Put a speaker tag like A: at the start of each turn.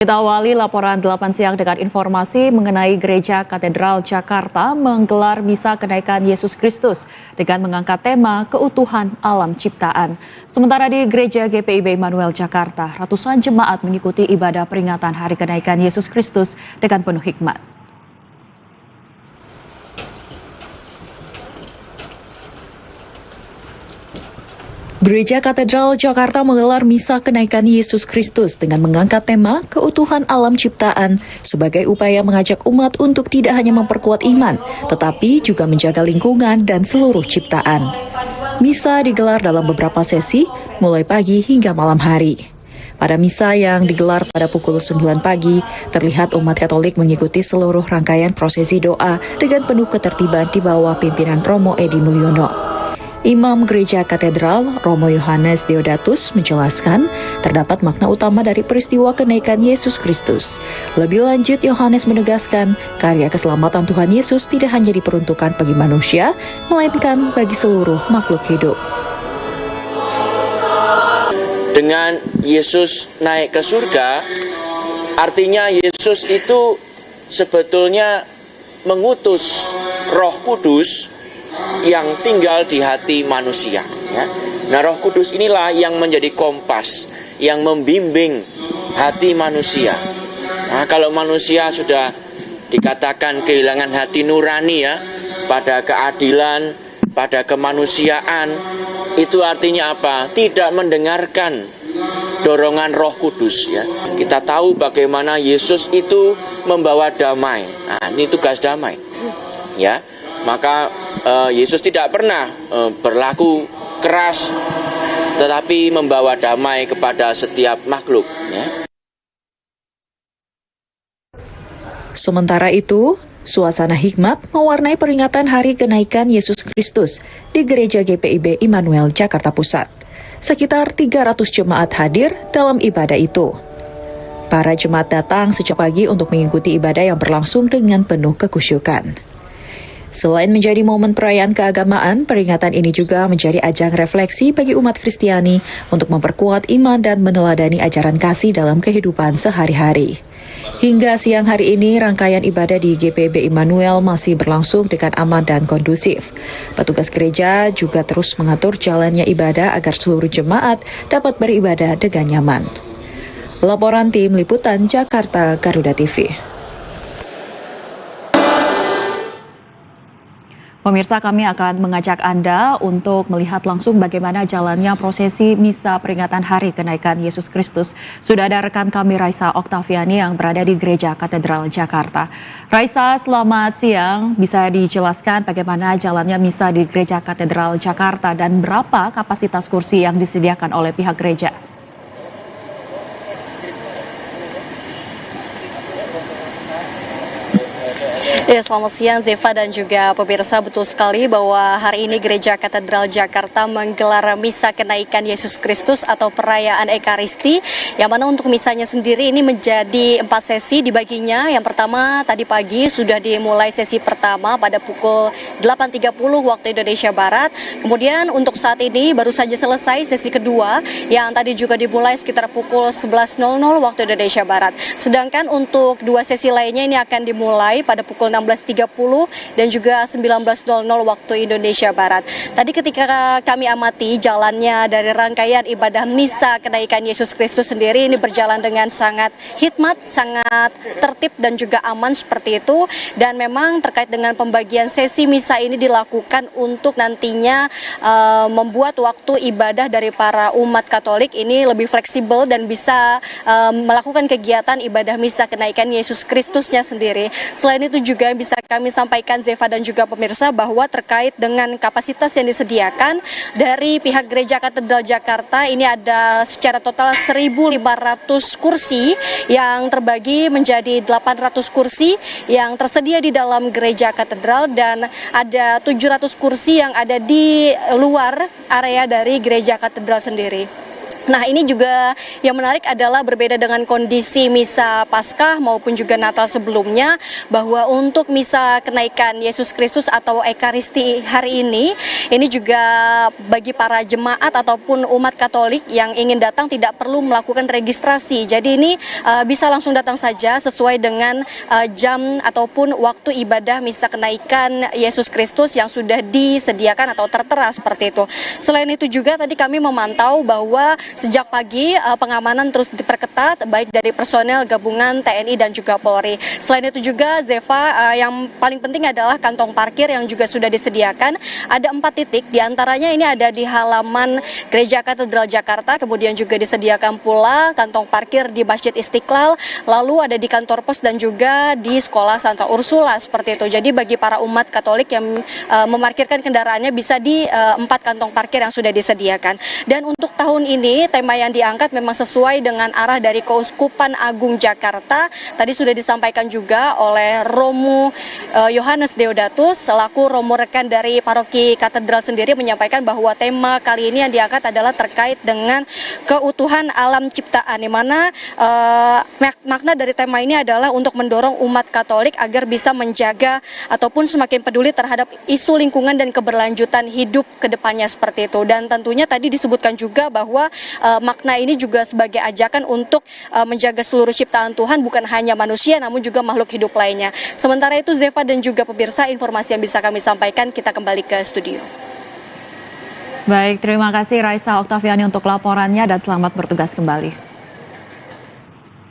A: Kita awali laporan 8 siang dengan informasi mengenai Gereja Katedral Jakarta menggelar misa kenaikan Yesus Kristus dengan mengangkat tema keutuhan alam ciptaan. Sementara di Gereja GPIB Immanuel Jakarta, ratusan jemaat mengikuti ibadah peringatan Hari Kenaikan Yesus Kristus dengan penuh hikmat. Gereja Katedral Jakarta menggelar misa kenaikan Yesus Kristus dengan mengangkat tema keutuhan alam ciptaan sebagai upaya mengajak umat untuk tidak hanya memperkuat iman, tetapi juga menjaga lingkungan dan seluruh ciptaan. Misa digelar dalam beberapa sesi, mulai pagi hingga malam hari. Pada misa yang digelar pada pukul 9 pagi, terlihat umat Katolik mengikuti seluruh rangkaian prosesi doa dengan penuh ketertiban di bawah pimpinan Romo Edi Mulyono. Imam Gereja Katedral, Romo Yohanes Deodatus, menjelaskan terdapat makna utama dari peristiwa kenaikan Yesus Kristus. Lebih lanjut, Yohanes menegaskan karya keselamatan Tuhan Yesus tidak hanya diperuntukkan bagi manusia, melainkan bagi seluruh makhluk hidup.
B: Dengan Yesus naik ke surga, artinya Yesus itu sebetulnya mengutus Roh Kudus yang tinggal di hati manusia, ya. Nah, Roh Kudus inilah yang menjadi kompas, yang membimbing hati manusia. Nah, kalau manusia sudah dikatakan kehilangan hati nurani, ya, pada keadilan, pada kemanusiaan, itu artinya apa? Tidak mendengarkan dorongan Roh Kudus, ya. Kita tahu bagaimana Yesus itu membawa damai. Nah, ini tugas damai, ya. Maka Yesus tidak pernah berlaku keras, tetapi membawa damai kepada setiap makhluk, ya.
A: Sementara itu, suasana hikmat mewarnai peringatan Hari Kenaikan Yesus Kristus di Gereja GPIB Immanuel Jakarta Pusat. Sekitar 300 jemaat hadir dalam ibadah itu. Para jemaat datang sejak pagi untuk mengikuti ibadah yang berlangsung dengan penuh kekhusyukan. Selain menjadi momen perayaan keagamaan, peringatan ini juga menjadi ajang refleksi bagi umat Kristiani untuk memperkuat iman dan meneladani ajaran kasih dalam kehidupan sehari-hari. Hingga siang hari ini, rangkaian ibadah di GPIB Immanuel masih berlangsung dengan aman dan kondusif. Petugas gereja juga terus mengatur jalannya ibadah agar seluruh jemaat dapat beribadah dengan nyaman. Laporan Tim Liputan Jakarta, Garuda TV. Pemirsa, kami akan mengajak Anda untuk melihat langsung bagaimana jalannya prosesi misa peringatan Hari Kenaikan Yesus Kristus. Sudah ada rekan kami Raisa Oktaviani yang berada di Gereja Katedral Jakarta. Raisa, selamat siang. Bisa dijelaskan bagaimana jalannya misa di Gereja Katedral Jakarta dan berapa kapasitas kursi yang disediakan oleh pihak gereja?
C: Ya, selamat siang Zeva dan juga pemirsa, betul sekali bahwa hari ini Gereja Katedral Jakarta menggelar misa kenaikan Yesus Kristus atau perayaan Ekaristi, yang mana untuk misanya sendiri ini menjadi 4 sesi dibaginya. Yang pertama tadi pagi sudah dimulai sesi pertama pada pukul 8.30 waktu Indonesia Barat. Kemudian untuk saat ini baru saja selesai sesi kedua yang tadi juga dimulai sekitar pukul 11.00 waktu Indonesia Barat. Sedangkan untuk 2 sesi lainnya ini akan dimulai pada pukul 16.30 dan juga 19.00 waktu Indonesia Barat. Tadi ketika kami amati jalannya dari rangkaian ibadah misa kenaikan Yesus Kristus sendiri, ini berjalan dengan sangat hikmat, sangat tertib dan juga aman seperti itu. Dan memang terkait dengan pembagian sesi misa ini dilakukan untuk nantinya membuat waktu ibadah dari para umat Katolik ini lebih fleksibel dan bisa melakukan kegiatan ibadah misa kenaikan Yesus Kristusnya sendiri. Selain itu juga bisa kami sampaikan Zeva dan juga pemirsa bahwa terkait dengan kapasitas yang disediakan dari pihak Gereja Katedral Jakarta, ini ada secara total 1.500 kursi yang terbagi menjadi 800 kursi yang tersedia di dalam Gereja Katedral dan ada 700 kursi yang ada di luar area dari Gereja Katedral sendiri. Nah, ini juga yang menarik adalah berbeda dengan kondisi misa Paskah maupun juga Natal sebelumnya, bahwa untuk misa kenaikan Yesus Kristus atau Ekaristi hari ini juga bagi para jemaat ataupun umat Katolik yang ingin datang tidak perlu melakukan registrasi. Jadi ini bisa langsung datang saja sesuai dengan jam ataupun waktu ibadah misa kenaikan Yesus Kristus yang sudah disediakan atau tertera seperti itu. Selain itu juga tadi kami memantau bahwa sejak pagi pengamanan terus diperketat baik dari personel gabungan TNI dan juga Polri. Selain itu juga Zeva, yang paling penting adalah kantong parkir yang juga sudah disediakan. Ada 4 titik, diantaranya ini ada di halaman Gereja Katedral Jakarta, kemudian juga disediakan pula kantong parkir di Masjid Istiqlal, lalu ada di kantor pos dan juga di Sekolah Santa Ursula seperti itu. Jadi bagi para umat Katolik yang memarkirkan kendaraannya bisa di 4 kantong parkir yang sudah disediakan. Dan untuk tahun ini tema yang diangkat memang sesuai dengan arah dari Keuskupan Agung Jakarta. Tadi sudah disampaikan juga oleh Romo Yohanes Deodatus selaku Romo rekan dari Paroki Katedral sendiri menyampaikan bahwa tema kali ini yang diangkat adalah terkait dengan keutuhan alam ciptaan, di mana makna dari tema ini adalah untuk mendorong umat Katolik agar bisa menjaga ataupun semakin peduli terhadap isu lingkungan dan keberlanjutan hidup ke depannya seperti itu. Dan tentunya tadi disebutkan juga bahwa makna ini juga sebagai ajakan untuk menjaga seluruh ciptaan Tuhan, bukan hanya manusia namun juga makhluk hidup lainnya. Sementara itu Zeva dan juga pemirsa, informasi yang bisa kami sampaikan, kita kembali ke studio.
A: Baik, terima kasih Raisa Oktaviani untuk laporannya dan selamat bertugas kembali.